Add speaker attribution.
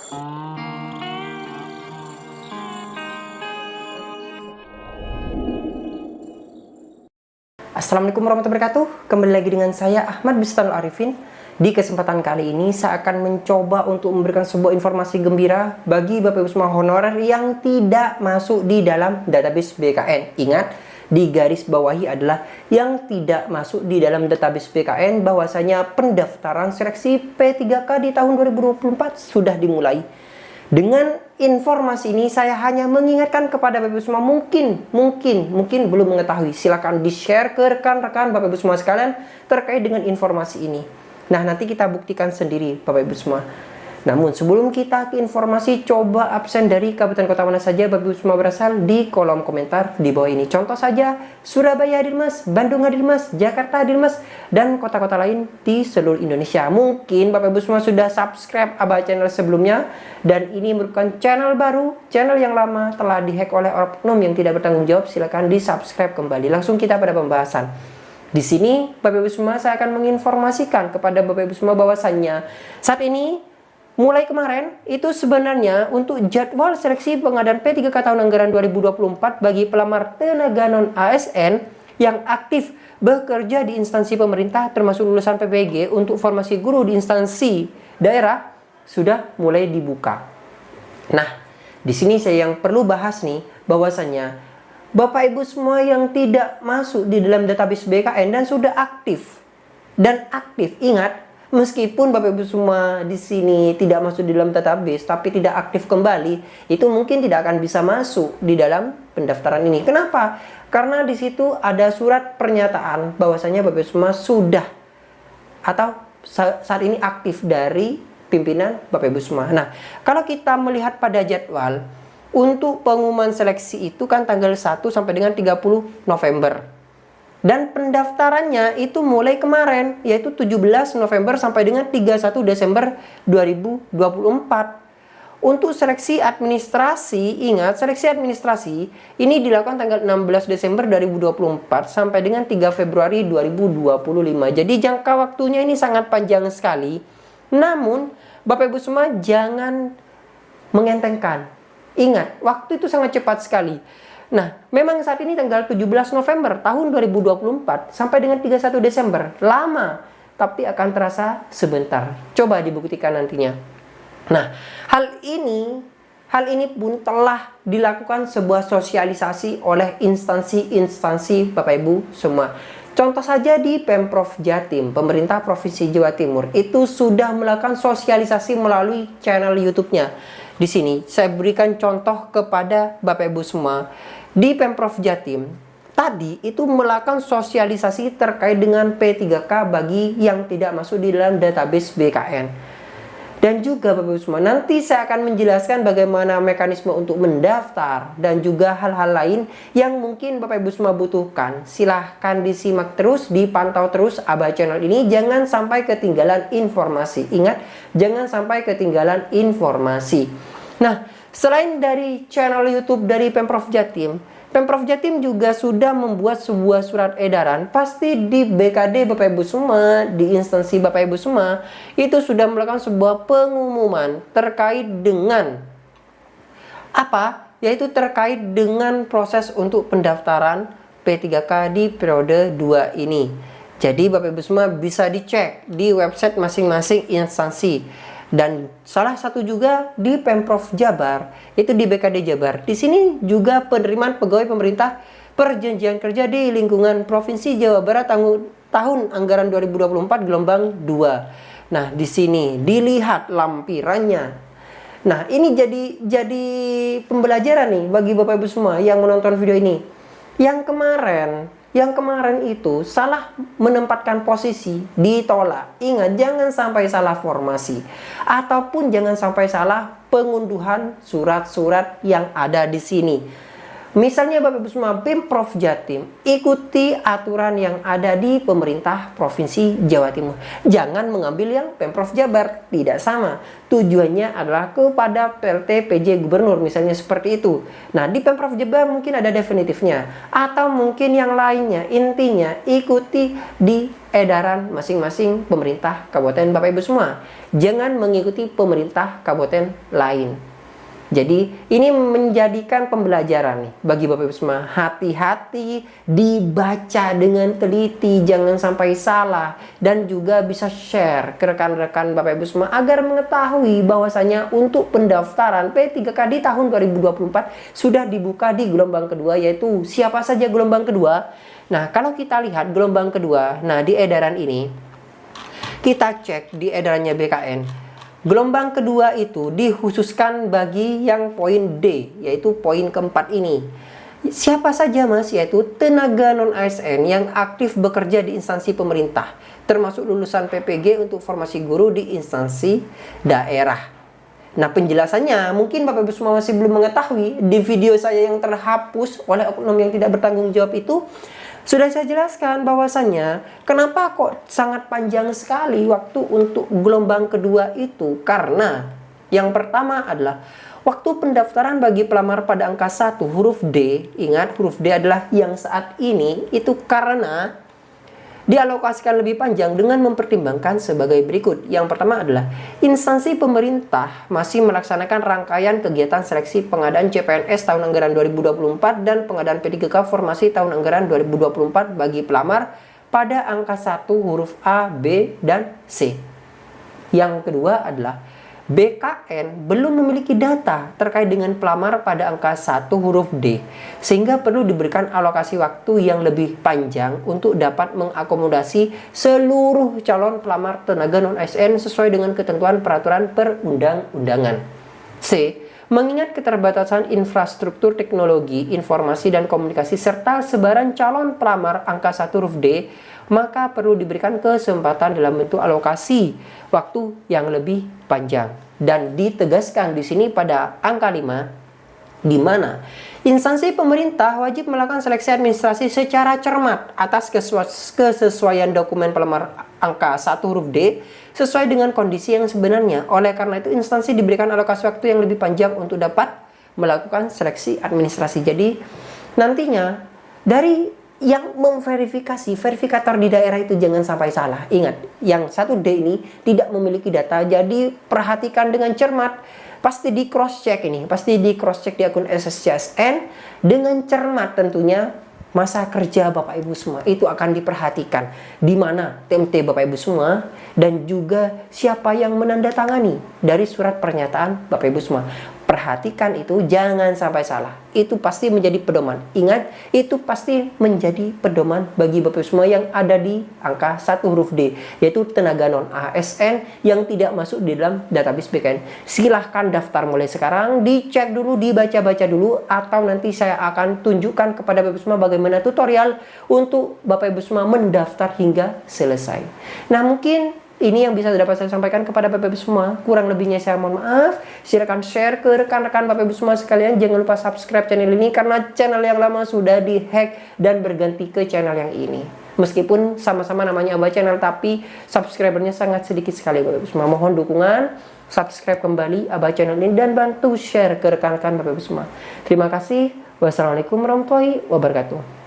Speaker 1: Assalamualaikum warahmatullahi wabarakatuh. Kembali lagi dengan saya Ahmad Bustanul Arifin. Di kesempatan kali ini saya akan mencoba untuk memberikan sebuah informasi gembira bagi Bapak Ibu semua honorer yang tidak masuk di dalam database BKN. Ingat, di garis bawahi adalah yang tidak masuk di dalam database BKN, bahwasanya pendaftaran seleksi P3K di tahun 2024 sudah dimulai. Dengan informasi ini saya hanya mengingatkan kepada Bapak Ibu semua, mungkin belum mengetahui, silakan di-share ke rekan-rekan Bapak Ibu semua sekalian terkait dengan informasi ini. Nah, nanti kita buktikan sendiri Bapak Ibu semua. Namun sebelum kita ke informasi, coba absen dari kabupaten kota mana saja Bapak Ibu semua berasal di kolom komentar di bawah ini. Contoh saja Surabaya hadir Mas, Bandung hadir Mas, Jakarta hadir Mas, dan kota-kota lain di seluruh Indonesia. Mungkin Bapak Ibu semua sudah subscribe Aba channel sebelumnya, dan ini merupakan channel baru, channel yang lama telah dihack oleh oknum yang tidak bertanggung jawab. Silakan di subscribe kembali. Langsung kita pada pembahasan. Di sini Bapak Ibu semua saya akan menginformasikan kepada Bapak Ibu semua bahwasannya saat ini mulai kemarin itu sebenarnya untuk jadwal seleksi pengadaan P3K tahun anggaran 2024 bagi pelamar tenaga non ASN yang aktif bekerja di instansi pemerintah termasuk lulusan PPG untuk formasi guru di instansi daerah sudah mulai dibuka. Nah, di sini saya yang perlu bahas nih bahwasannya Bapak Ibu semua yang tidak masuk di dalam database BKN dan sudah aktif, ingat, meskipun Bapak Ibu semua di sini tidak masuk di dalam database tapi tidak aktif kembali, itu mungkin tidak akan bisa masuk di dalam pendaftaran ini. Kenapa? Karena di situ ada surat pernyataan bahwasanya Bapak Ibu semua sudah atau saat ini aktif dari pimpinan Bapak Ibu semua. Nah, kalau kita melihat pada jadwal untuk pengumuman seleksi itu kan tanggal 1 sampai dengan 30 November. Dan pendaftarannya itu mulai kemarin, yaitu 17 November sampai dengan 31 Desember 2024. Untuk seleksi administrasi, ingat, seleksi administrasi ini dilakukan tanggal 16 Desember 2024 sampai dengan 3 Februari 2025. Jadi jangka waktunya ini sangat panjang sekali. Namun, Bapak Ibu semua jangan mengentengkan. Ingat, waktu itu sangat cepat sekali. Nah, memang saat ini tanggal 17 November tahun 2024 sampai dengan 31 Desember. Lama, tapi akan terasa sebentar. Coba dibuktikan nantinya. Nah, hal ini pun telah dilakukan sebuah sosialisasi oleh instansi-instansi Bapak Ibu semua. Contoh saja di Pemprov Jatim, pemerintah Provinsi Jawa Timur, itu sudah melakukan sosialisasi melalui channel YouTube-nya. Di sini saya berikan contoh kepada Bapak Ibu semua. Di Pemprov Jatim tadi itu melakukan sosialisasi terkait dengan P3K bagi yang tidak masuk di dalam database BKN. Dan juga Bapak Ibu semua, nanti saya akan menjelaskan bagaimana mekanisme untuk mendaftar dan juga hal-hal lain yang mungkin Bapak Ibu semua butuhkan. Silahkan disimak terus, dipantau terus Aba channel ini, jangan sampai ketinggalan informasi. Ingat, jangan sampai ketinggalan informasi. Nah, selain dari channel YouTube dari Pemprov Jatim, Pemprov Jatim juga sudah membuat sebuah surat edaran. Pasti di BKD Bapak Ibu semua, di instansi Bapak Ibu semua, itu sudah melakukan sebuah pengumuman terkait dengan apa? Yaitu terkait dengan proses untuk pendaftaran P3K di periode 2 ini. Jadi Bapak Ibu semua bisa dicek di website masing-masing instansi. Dan salah satu juga di Pemprov Jabar, itu di BKD Jabar. Di sini juga penerimaan pegawai pemerintah perjanjian kerja di lingkungan Provinsi Jawa Barat tahun anggaran 2024 gelombang 2. Nah, di sini dilihat lampirannya. Nah, ini jadi pembelajaran nih bagi Bapak Ibu semua yang menonton video ini. Yang kemarin itu salah menempatkan posisi, ditolak. Ingat, jangan sampai salah formasi ataupun jangan sampai salah pengunduhan surat-surat yang ada di sini. Misalnya Bapak Ibu semua, Pemprov Jatim, ikuti aturan yang ada di pemerintah Provinsi Jawa Timur. Jangan mengambil yang Pemprov Jabar, tidak sama. Tujuannya adalah kepada PLT PJ Gubernur, misalnya seperti itu. Nah, di Pemprov Jabar mungkin ada definitifnya, atau mungkin yang lainnya. Intinya, ikuti di edaran masing-masing pemerintah kabupaten Bapak Ibu semua. Jangan mengikuti pemerintah kabupaten lain. Jadi ini menjadikan pembelajaran nih bagi Bapak Ibu semua. Hati-hati, dibaca dengan teliti, jangan sampai salah, dan juga bisa share ke rekan-rekan Bapak Ibu semua agar mengetahui bahwasanya untuk pendaftaran P3K di tahun 2024 sudah dibuka di gelombang kedua, yaitu siapa saja gelombang kedua. Nah, kalau kita lihat gelombang kedua, nah di edaran ini kita cek di edarannya BKN. Gelombang kedua itu dikhususkan bagi yang poin D, yaitu poin keempat ini. Siapa saja Mas? Yaitu tenaga non-ASN yang aktif bekerja di instansi pemerintah, termasuk lulusan PPG untuk formasi guru di instansi daerah. Nah, penjelasannya mungkin Bapak Ibu semua masih belum mengetahui. Di video saya yang terhapus oleh oknum yang tidak bertanggung jawab itu, sudah saya jelaskan bahwasannya kenapa kok sangat panjang sekali waktu untuk gelombang kedua itu. Karena yang pertama adalah waktu pendaftaran bagi pelamar pada angka 1 huruf D. Ingat, huruf D adalah yang saat ini itu karena dialokasikan lebih panjang dengan mempertimbangkan sebagai berikut. Yang pertama adalah instansi pemerintah masih melaksanakan rangkaian kegiatan seleksi pengadaan CPNS tahun anggaran 2024 dan pengadaan P3K formasi tahun anggaran 2024 bagi pelamar pada angka 1 huruf A, B, dan C. Yang kedua adalah BKN belum memiliki data terkait dengan pelamar pada angka 1 huruf D, sehingga perlu diberikan alokasi waktu yang lebih panjang untuk dapat mengakomodasi seluruh calon pelamar tenaga non-ASN sesuai dengan ketentuan peraturan perundang-undangan. C. Mengingat keterbatasan infrastruktur teknologi, informasi, dan komunikasi serta sebaran calon pelamar angka 1 huruf D, maka perlu diberikan kesempatan dalam bentuk alokasi waktu yang lebih panjang. Dan ditegaskan di sini pada angka 5, di mana instansi pemerintah wajib melakukan seleksi administrasi secara cermat atas kesesuaian dokumen pelamar angka 1 huruf D sesuai dengan kondisi yang sebenarnya. Oleh karena itu, instansi diberikan alokasi waktu yang lebih panjang untuk dapat melakukan seleksi administrasi. Jadi nantinya dari yang memverifikasi, verifikator di daerah itu jangan sampai salah. Ingat, yang 1D ini tidak memiliki data, jadi perhatikan dengan cermat. Pasti di cross check ini, pasti di cross check di akun SSCSN dengan cermat tentunya. Masa kerja Bapak Ibu semua itu akan diperhatikan, di mana TMT Bapak Ibu semua, dan juga siapa yang menandatangani dari surat pernyataan Bapak Ibu semua. Perhatikan itu, jangan sampai salah. Itu pasti menjadi pedoman. Ingat, itu pasti menjadi pedoman bagi Bapak Ibu semua yang ada di angka 1 huruf D, yaitu tenaga non-ASN yang tidak masuk di dalam database BKN. Silahkan daftar mulai sekarang, dicek dulu, dibaca-baca dulu, atau nanti saya akan tunjukkan kepada Bapak Ibu semua bagaimana tutorial untuk Bapak Ibu semua mendaftar hingga selesai. Nah, mungkin ini yang bisa dapat saya sampaikan kepada Bapak Ibu semua. Kurang lebihnya saya mohon maaf. Silakan share ke rekan-rekan Bapak Ibu semua sekalian. Jangan lupa subscribe channel ini karena channel yang lama sudah dihack dan berganti ke channel yang ini. Meskipun sama-sama namanya Abah Channel, tapi subscribernya sangat sedikit sekali Bapak Ibu semua. Mohon dukungan, subscribe kembali Abah Channel ini dan bantu share ke rekan-rekan Bapak Ibu semua. Terima kasih. Wassalamualaikum warahmatullahi wabarakatuh.